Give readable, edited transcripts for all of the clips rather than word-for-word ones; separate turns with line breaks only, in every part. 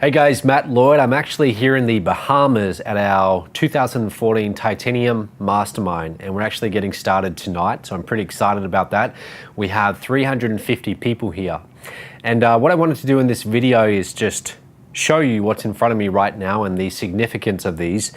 Hey guys, Matt Lloyd. I'm actually here in the Bahamas at our 2014 Titanium Mastermind, and we're actually getting started tonight, so I'm pretty excited about that. We have 350 people here. And what I wanted to do in this video is just show you what's in front of me right now and the significance of these.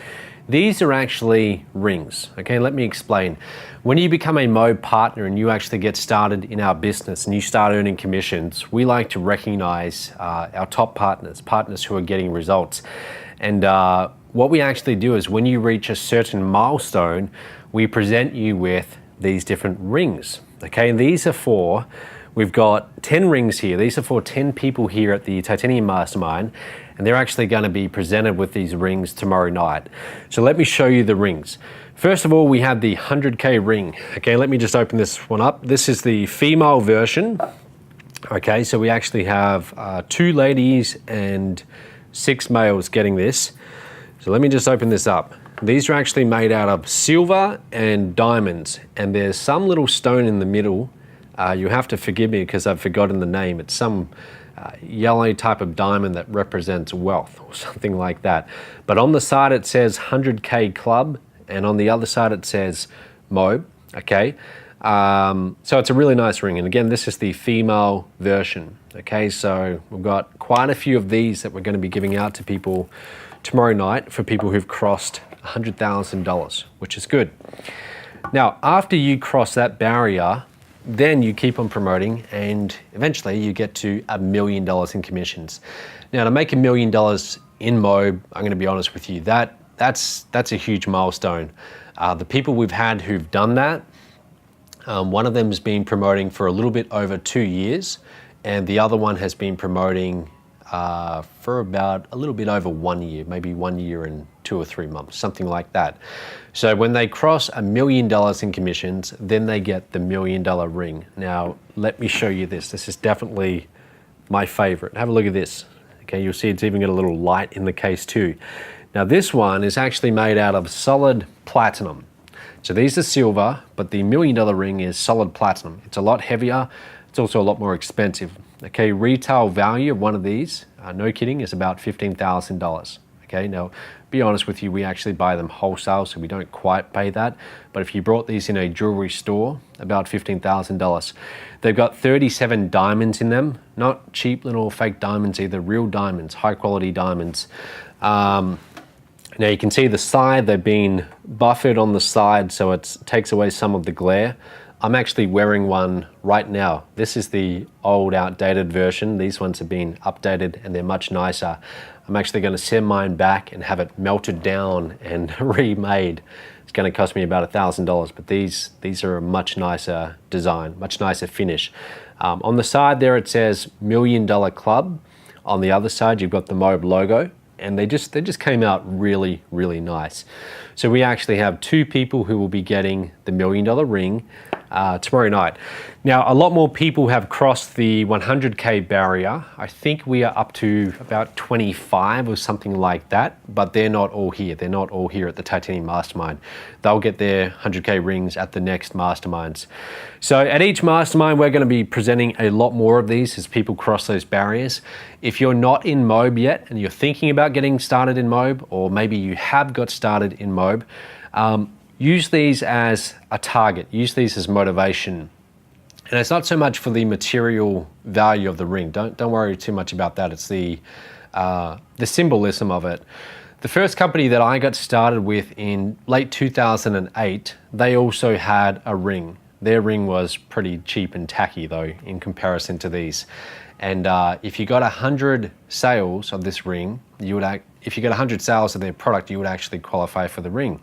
These are actually rings, okay? Let me explain. When you become a MOBE partner and you actually get started in our business and you start earning commissions, we like to recognize our top partners who are getting results. And what we actually do is when you reach a certain milestone, we present you with these different rings, okay? And these are for, we've got 10 rings here. These are for 10 people here at the Titanium Mastermind, and they're actually going to be presented with these rings tomorrow night. So let me show you the rings. First of all, we have the 100K ring. Okay, let me just open this one up. This is the female version. Okay, so we actually have 2 ladies and 6 males getting this. So let me just open this up. These are actually made out of silver and diamonds, and there's some little stone in the middle. You have to forgive me because I've forgotten the name. It's some yellow type of diamond that represents wealth or something like that. But on the side it says 100K Club, and on the other side it says MOBE, okay? So it's a really nice ring, and again, this is the female version, okay? So we've got quite a few of these that we're going to be giving out to people tomorrow night for people who've crossed $100,000, which is good. Now, after you cross that barrier, then you keep on promoting and eventually you get to $1 million in commissions. Now, to make $1 million in MOBE, I'm going to be honest with you, that's a huge milestone. The people we've had who've done that, one of them has been promoting for a little bit over 2 years, and the other one has been promoting for about a little bit over 1 year, maybe 1 year and 2 or 3 months, something like that. So when they cross $1 million in commissions, then they get the $1 million ring. Now, let me show you this. This is definitely my favorite. Have a look at this. Okay, you'll see it's even got a little light in the case too. Now this one is actually made out of solid platinum. So these are silver, but the $1 million ring is solid platinum. It's a lot heavier. It's also a lot more expensive. Okay, retail value of one of these, no kidding, is about $15,000. Okay, now be honest with you, we actually buy them wholesale, so we don't quite pay that. But if you brought these in a jewelry store, about $15,000. They've got 37 diamonds in them, not cheap little fake diamonds either, real diamonds, high quality diamonds. Now you can see the side, they've been buffered on the side, so it takes away some of the glare. I'm actually wearing one right now. This is the old outdated version. These ones have been updated and they're much nicer. I'm actually going to send mine back and have it melted down and remade. It's going to cost me about $1,000, but these are a much nicer design, much nicer finish. On the side there it says $1 Million Club. On the other side you've got the MOBE logo, and they just came out really, really nice. So we actually have 2 people who will be getting the $1 Million ring tomorrow night. Now, a lot more people have crossed the 100K barrier. I think we are up to about 25 or something like that, but they're not all here. They're not all here at the Titanium Mastermind. They'll get their 100K rings at the next masterminds. So at each mastermind, we're going to be presenting a lot more of these as people cross those barriers. If you're not in MOBE yet and you're thinking about getting started in MOBE, or maybe you have got started in MOBE, use these as a target, use these as motivation. And it's not so much for the material value of the ring. Don't worry too much about that. It's the symbolism of it. The first company that I got started with in late 2008, they also had a ring. Their ring was pretty cheap and tacky though in comparison to these. And if you got 100 sales of this ring, if you got 100 sales of their product, you would actually qualify for the ring.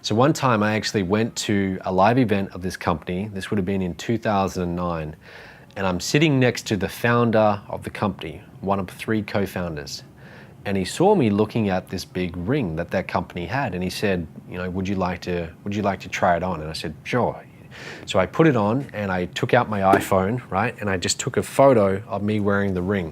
So one time I actually went to a live event of this company. This would have been in 2009. And I'm sitting next to the founder of the company, one of 3 co-founders. And he saw me looking at this big ring that company had. And he said, you know, would you like to try it on? And I said, sure. So I put it on and I took out my iPhone, right? And I just took a photo of me wearing the ring.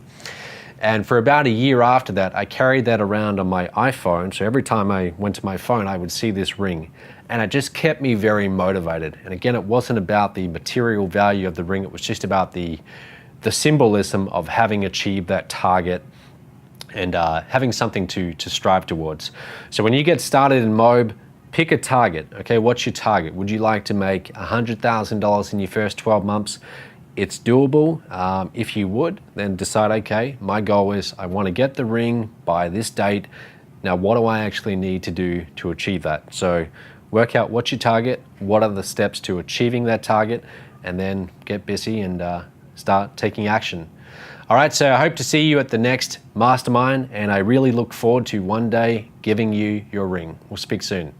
And for about a year after that, I carried that around on my iPhone. So every time I went to my phone, I would see this ring. And it just kept me very motivated. And again, it wasn't about the material value of the ring. It was just about the symbolism of having achieved that target and having something to strive towards. So when you get started in MOBE, pick a target. Okay, what's your target? Would you like to make $100,000 in your first 12 months? It's doable. If you would, then decide, okay, my goal is I want to get the ring by this date. Now, what do I actually need to do to achieve that? So work out what's your target, what are the steps to achieving that target, and then get busy and start taking action. All right, so I hope to see you at the next mastermind, and I really look forward to one day giving you your ring. We'll speak soon.